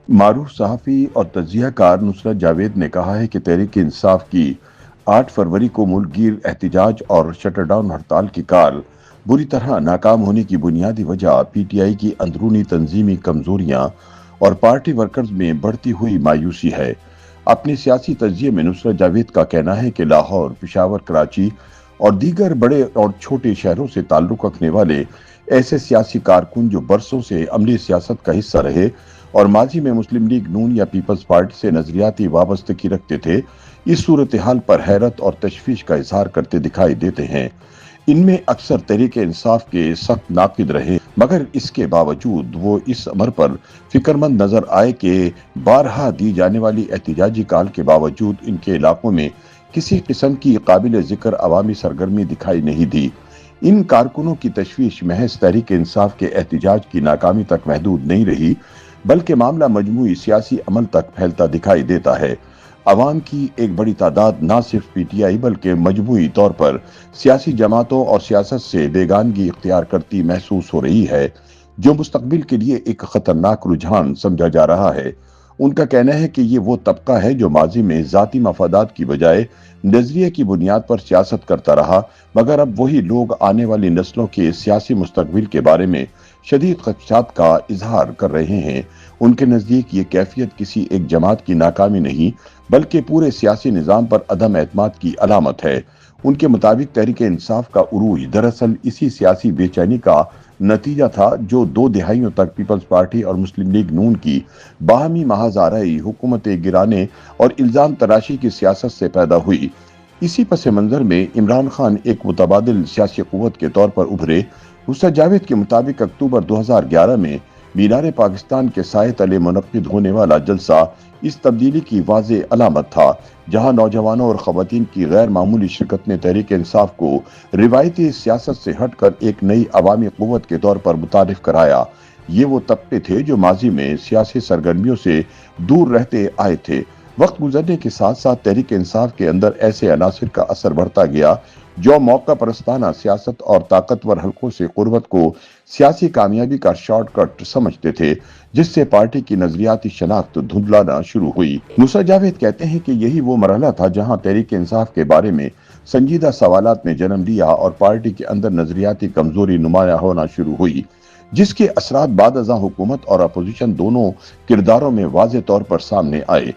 معروف صحافی اور تجزیہ کار نصرت جاوید نے کہا ہے کہ تحریک انصاف کی 8 فروری کو ملک گیر احتجاج اور شٹر ڈاؤن ہڑتال کی کال بری طرح ناکام ہونے کی بنیادی وجہ پی ٹی آئی کی اندرونی تنظیمی کمزوریاں اور پارٹی ورکرز میں بڑھتی ہوئی مایوسی ہے۔ اپنے سیاسی تجزیے میں نصرت جاوید کا کہنا ہے کہ لاہور، پشاور، کراچی اور دیگر بڑے اور چھوٹے شہروں سے تعلق رکھنے والے ایسے سیاسی کارکن جو برسوں سے عملی سیاست کا حصہ رہے اور ماضی میں مسلم لیگ نون یا پیپلز پارٹی سے نظریاتی وابستگی رکھتے تھے، اس صورتحال پر حیرت اور تشویش کا اظہار کرتے دکھائی دیتے ہیں۔ ان میں اکثر تحریک انصاف کے سخت ناقد رہے، مگر اس کے باوجود وہ اس امر پر فکر مند نظر آئے کہ بارہا دی جانے والی احتجاجی کال کے باوجود ان کے علاقوں میں کسی قسم کی قابل ذکر عوامی سرگرمی دکھائی نہیں دی۔ ان کارکنوں کی تشویش محض تحریک انصاف کے احتجاج کی ناکامی تک محدود نہیں رہی، بلکہ معاملہ مجموعی سیاسی عمل تک پھیلتا دکھائی دیتا ہے۔ عوام کی ایک بڑی تعداد نہ صرف پی ٹی آئی بلکہ مجموعی طور پر سیاسی جماعتوں اور سیاست سے بیگانگی اختیار کرتی محسوس ہو رہی ہے، جو مستقبل کے لیے ایک خطرناک رجحان سمجھا جا رہا ہے۔ ان کا کہنا ہے کہ یہ وہ طبقہ ہے جو ماضی میں ذاتی مفادات کی بجائے نظریے کی بنیاد پر سیاست کرتا رہا، مگر اب وہی لوگ آنے والی نسلوں کے سیاسی مستقبل کے بارے میں شدید خدشات کا اظہار کر رہے ہیں۔ ان کے نزدیک یہ کیفیت کسی ایک جماعت کی ناکامی نہیں بلکہ پورے سیاسی نظام پر عدم اعتماد کی علامت ہے۔ ان کے مطابق تحریک انصاف کا عروج دراصل اسی سیاسی بے چینی کا نتیجہ تھا جو 2 دہائیوں تک پیپلز پارٹی اور مسلم لیگ نون کی باہمی محاذ آرائی، حکومت گرانے اور الزام تراشی کی سیاست سے پیدا ہوئی۔ اسی پس منظر میں عمران خان ایک متبادل سیاسی قوت کے طور پر ابھرے۔ نصرت جاوید کے مطابق اکتوبر 2011 میں مینار پاکستان کے سائے تلے منعقد ہونے والا جلسہ اس تبدیلی کی واضح علامت تھا، جہاں نوجوانوں اور خواتین کی غیر معمولی شرکت نے تحریک انصاف کو روایتی سیاست سے ہٹ کر ایک نئی عوامی قوت کے طور پر متعارف کرایا۔ یہ وہ طبقے تھے جو ماضی میں سیاسی سرگرمیوں سے دور رہتے آئے تھے۔ وقت گزرنے کے ساتھ ساتھ تحریک انصاف کے اندر ایسے عناصر کا اثر بڑھتا گیا جو موقع پرستانہ سیاست اور طاقتور حلقوں سے قربت کو سیاسی کامیابی کا شارٹ کٹ سمجھتے تھے، جس سے پارٹی کی نظریاتی شناخت دھندلانا شروع ہوئی۔ نصرت جاوید کہتے ہیں کہ یہی وہ مرحلہ تھا جہاں تحریک انصاف کے بارے میں سنجیدہ سوالات نے جنم لیا اور پارٹی کے اندر نظریاتی کمزوری نمایاں ہونا شروع ہوئی، جس کے اثرات بعد ازاں حکومت اور اپوزیشن دونوں کرداروں میں واضح طور پر سامنے آئے۔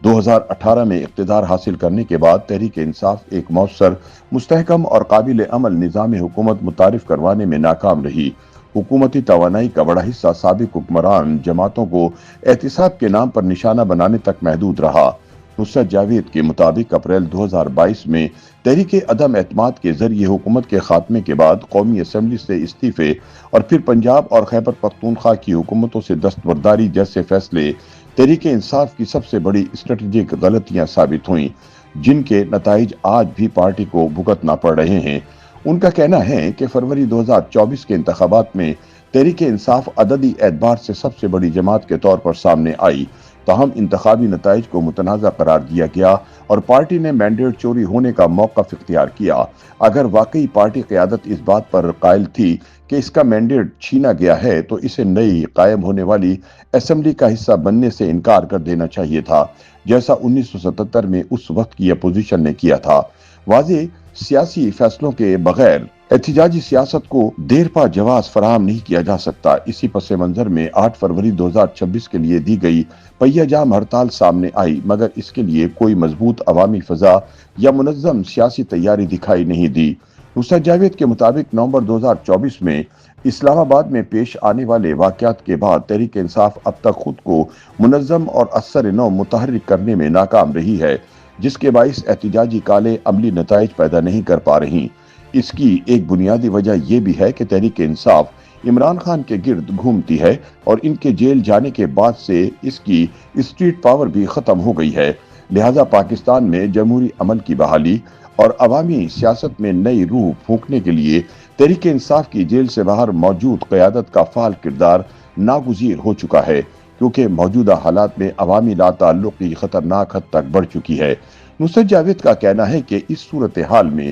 2018 میں اقتدار حاصل کرنے کے بعد تحریک انصاف ایک مؤثر، مستحکم اور قابل عمل نظام حکومت متعارف کروانے میں ناکام رہی۔ حکومتی توانائی کا بڑا حصہ سابق حکمران جماعتوں کو احتساب کے نام پر نشانہ بنانے تک محدود رہا۔ نصرت جاوید کے مطابق اپریل 2022 میں تحریک عدم اعتماد کے ذریعے حکومت کے خاتمے کے بعد قومی اسمبلی سے استعفے اور پھر پنجاب اور خیبر پختونخوا کی حکومتوں سے دستبرداری جیسے فیصلے تحریک انصاف کی سب سے بڑی اسٹریٹجک غلطیاں ثابت ہوئیں، جن کے نتائج آج بھی پارٹی کو بھگتنا پڑ رہے ہیں۔ ان کا کہنا ہے کہ فروری 2024 کے انتخابات میں تحریک انصاف عددی اعتبار سے سب سے بڑی جماعت کے طور پر سامنے آئی، تاہم انتخابی نتائج کو متنازع قرار دیا گیا اور پارٹی نے مینڈیٹ چوری ہونے کا موقف اختیار کیا۔ اگر واقعی پارٹی قیادت اس بات پر قائل تھی کہ اس کا مینڈیٹ چھینا گیا ہے تو اسے نئی قائم ہونے والی اسمبلی کا حصہ بننے سے انکار کر دینا چاہیے تھا، جیسا 1977 میں اس وقت کی اپوزیشن نے کیا تھا۔ واضح سیاسی فیصلوں کے بغیر احتجاجی سیاست کو دیر پا جواز فراہم نہیں کیا جا سکتا۔ اسی پس منظر میں 8 فروری 2026 کے لیے دی گئی پہیہ جام ہڑتال سامنے آئی، مگر اس کے لیے کوئی مضبوط عوامی فضا یا منظم سیاسی تیاری دکھائی نہیں دی۔ نصرت جاوید کے مطابق نومبر 2024 میں اسلام آباد میں پیش آنے والے واقعات کے بعد تحریک انصاف اب تک خود کو منظم اور اثر نو متحرک کرنے میں ناکام رہی ہے، جس کے باعث احتجاجی کالیں عملی نتائج پیدا نہیں کر پا رہی۔ اس کی ایک بنیادی وجہ یہ بھی ہے کہ تحریک انصاف عمران خان کے گرد گھومتی ہے اور ان کے جیل جانے کے بعد سے اس کی اسٹریٹ پاور بھی ختم ہو گئی ہے، لہٰذا پاکستان میں جمہوری عمل کی بحالی اور عوامی سیاست میں نئی روح پھونکنے کے لیے تحریک انصاف کی جیل سے باہر موجود قیادت کا فعال کردار ناگزیر ہو چکا ہے، کیونکہ موجودہ حالات میں عوامی لا تعلقی خطرناک حد تک بڑھ چکی ہے۔ نصرت جاوید کا کہنا ہے کہ اس صورتحال میں